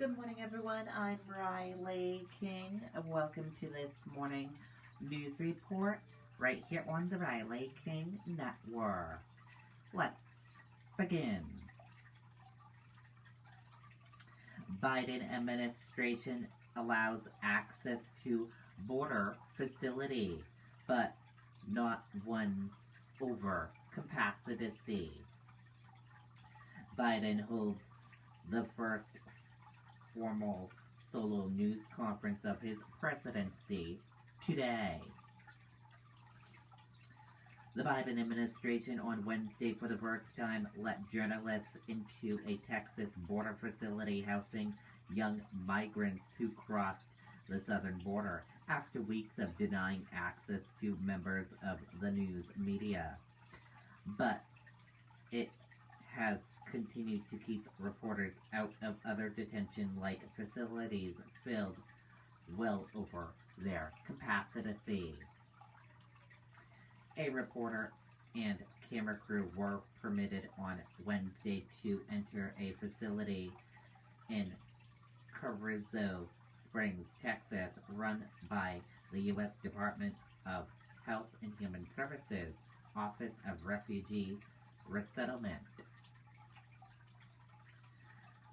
Good morning, everyone. I'm Riley King. Welcome to this morning news report right here on the Riley King Network. Let's begin. Biden administration allows access to border facility, but not ones over capacity. Biden holds the first formal solo news conference of his presidency today. The Biden administration on Wednesday for the first time let journalists into a Texas border facility housing young migrants who crossed the southern border after weeks of denying access to members of the news media. But it has continued to keep reporters out of other detention-like facilities filled well over their capacity. A reporter and camera crew were permitted on Wednesday to enter a facility in Carrizo Springs, Texas, run by the U.S. Department of Health and Human Services Office of Refugee Resettlement.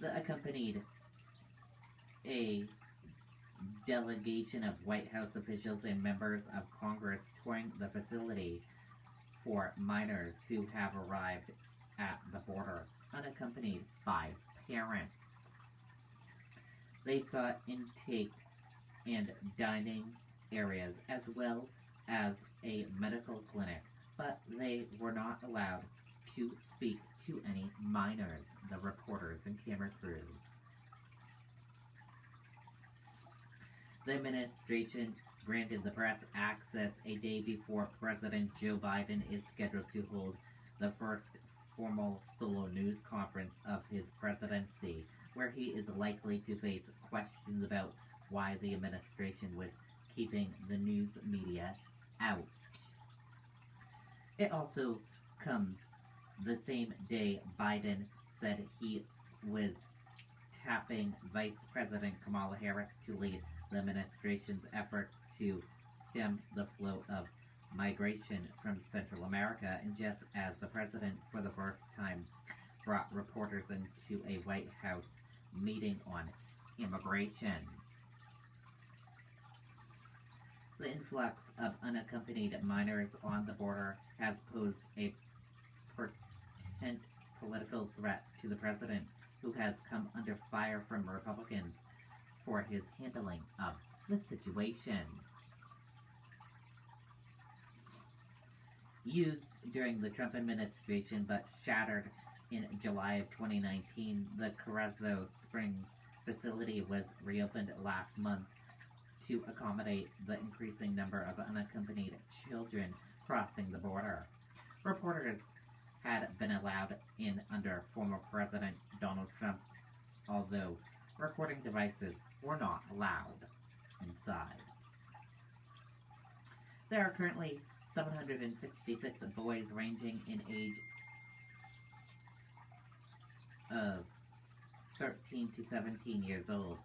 That accompanied a delegation of White House officials and members of Congress touring the facility for minors who have arrived at the border, unaccompanied by parents. They saw intake and dining areas as well as a medical clinic, but they were not allowed to speak to any minors, the reporters and camera crews. The administration granted the press access a day before President Joe Biden is scheduled to hold the first formal solo news conference of his presidency, where he is likely to face questions about why the administration was keeping the news media out. It also comes the same day Biden said he was tapping Vice President Kamala Harris to lead the administration's efforts to stem the flow of migration from Central America, and just as the president for the first time brought reporters into a White House meeting on immigration. The influx of unaccompanied minors on the border has posed a potent political threat to the president, who has come under fire from Republicans for his handling of the situation. Used during the Trump administration but shattered in July of 2019, the Carrizo Springs facility was reopened last month to accommodate the increasing number of unaccompanied children crossing the border. Reporters had been allowed in under former President Donald Trump's, although recording devices were not allowed inside. There are currently 766 boys ranging in age of 13 to 17 years old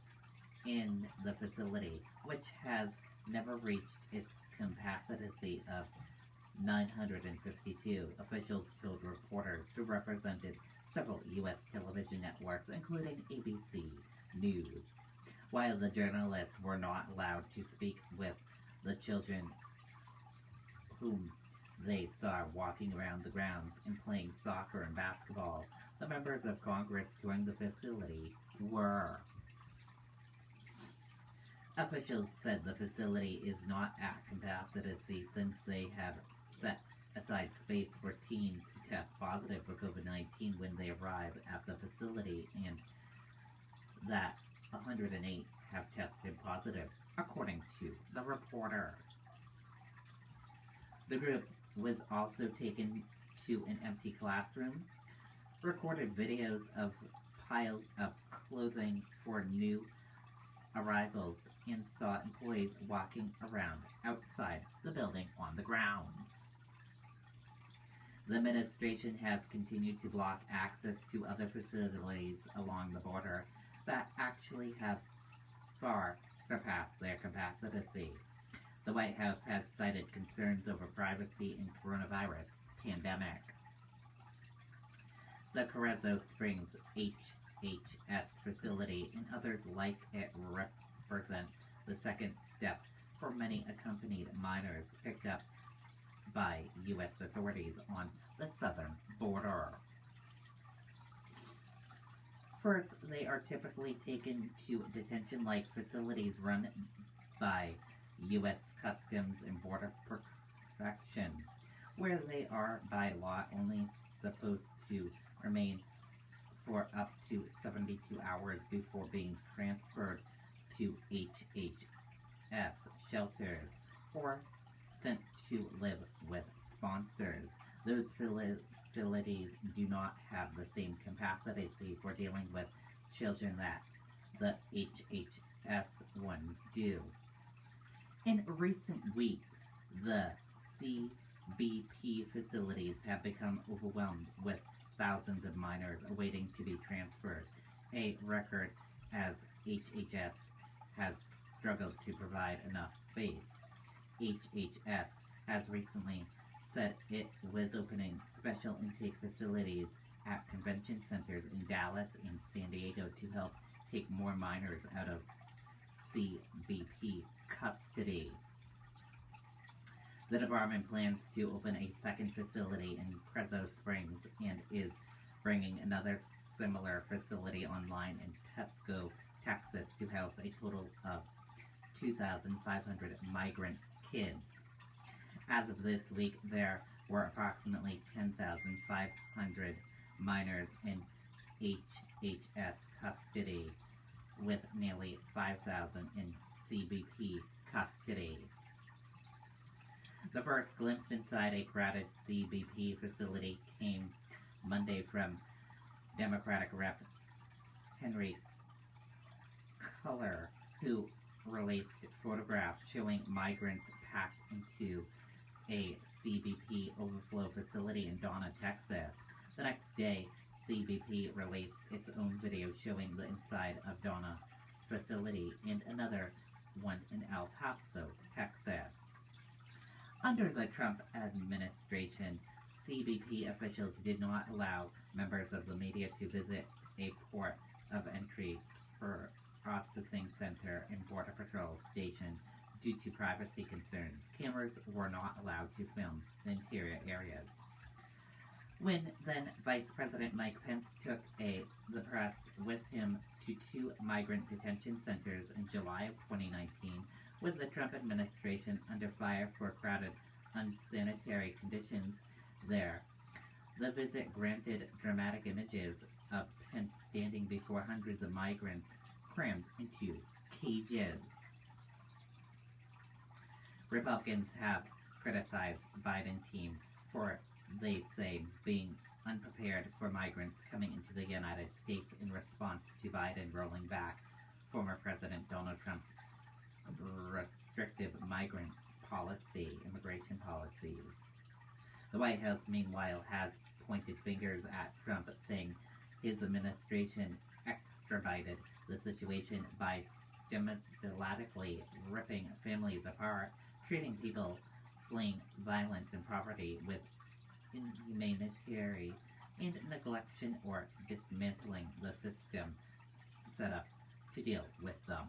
in the facility, which has never reached its capacity of 952, officials told reporters who represented several U.S. television networks, including ABC News. While the journalists were not allowed to speak with the children whom they saw walking around the grounds and playing soccer and basketball, the members of Congress touring the facility were. Officials said the facility is not at capacity since they have set aside space for teens who test positive for COVID-19 when they arrive at the facility, and that 108 have tested positive, according to the reporter. The group was also taken to an empty classroom, recorded videos of piles of clothing for new arrivals, and saw employees walking around outside the building on the grounds. The administration has continued to block access to other facilities along the border, that actually have far surpassed their capacity. The White House has cited concerns over privacy in coronavirus pandemic. The Carrizo Springs HHS facility and others like it represent the second step for many accompanied minors picked up by U.S. authorities on the southern border. First, they are typically taken to detention-like facilities run by U.S. Customs and Border Protection, where they are by law only supposed to remain for up to 72 hours before being transferred to HHS shelters or sent to live with sponsors. Those facilities do not have the same capacity for dealing with children that the HHS ones do. In recent weeks, the CBP facilities have become overwhelmed with thousands of minors awaiting to be transferred, a record as HHS has struggled to provide enough space. HHS has recently said it was opening special intake facilities at convention centers in Dallas and San Diego to help take more minors out of CBP custody. The department plans to open a second facility in Carrizo Springs and is bringing another similar facility online in Pesco, Texas to house a total of 2,500 migrant kids. As of this week, there were approximately 10,500 minors in HHS custody, with nearly 5,000 in CBP custody. The first glimpse inside a crowded CBP facility came Monday from Democratic Rep. Henry Cuellar, who released photographs showing migrants packed into a CBP overflow facility in Donna, Texas. The next day, CBP released its own video showing the inside of Donna facility and another one in El Paso, Texas. Under the Trump administration, CBP officials did not allow members of the media to visit a port of entry for processing center and Border Patrol station due to privacy concerns. Cameras were not allowed to film the interior areas. When then Vice President Mike Pence took the press with him to 2 migrant detention centers in July of 2019, with the Trump administration under fire for crowded, unsanitary conditions there, the visit granted dramatic images of Pence standing before hundreds of migrants crammed into cages. Republicans have criticized Biden team for, they say, being unprepared for migrants coming into the United States in response to Biden rolling back former President Donald Trump's restrictive immigration policies. The White House, meanwhile, has pointed fingers at Trump, saying his administration extradited the situation by systematically ripping families apart, treating people fleeing violence and poverty with inhumanitarian and neglection, or dismantling the system set up to deal with them.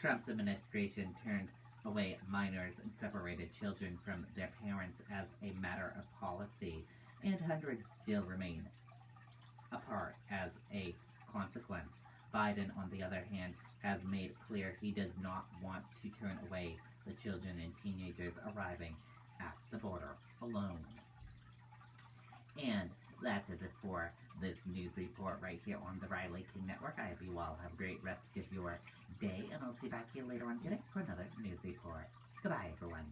Trump's administration turned away minors and separated children from their parents as a matter of policy, and hundreds still remain apart as a consequence. Biden, on the other hand, has made clear he does not want to turn away the children and teenagers arriving at the border alone. And that is it for this news report right here on the Riley King Network. I hope you all have a great rest of your day, and I'll see you back here later on today for another news report. Goodbye, everyone.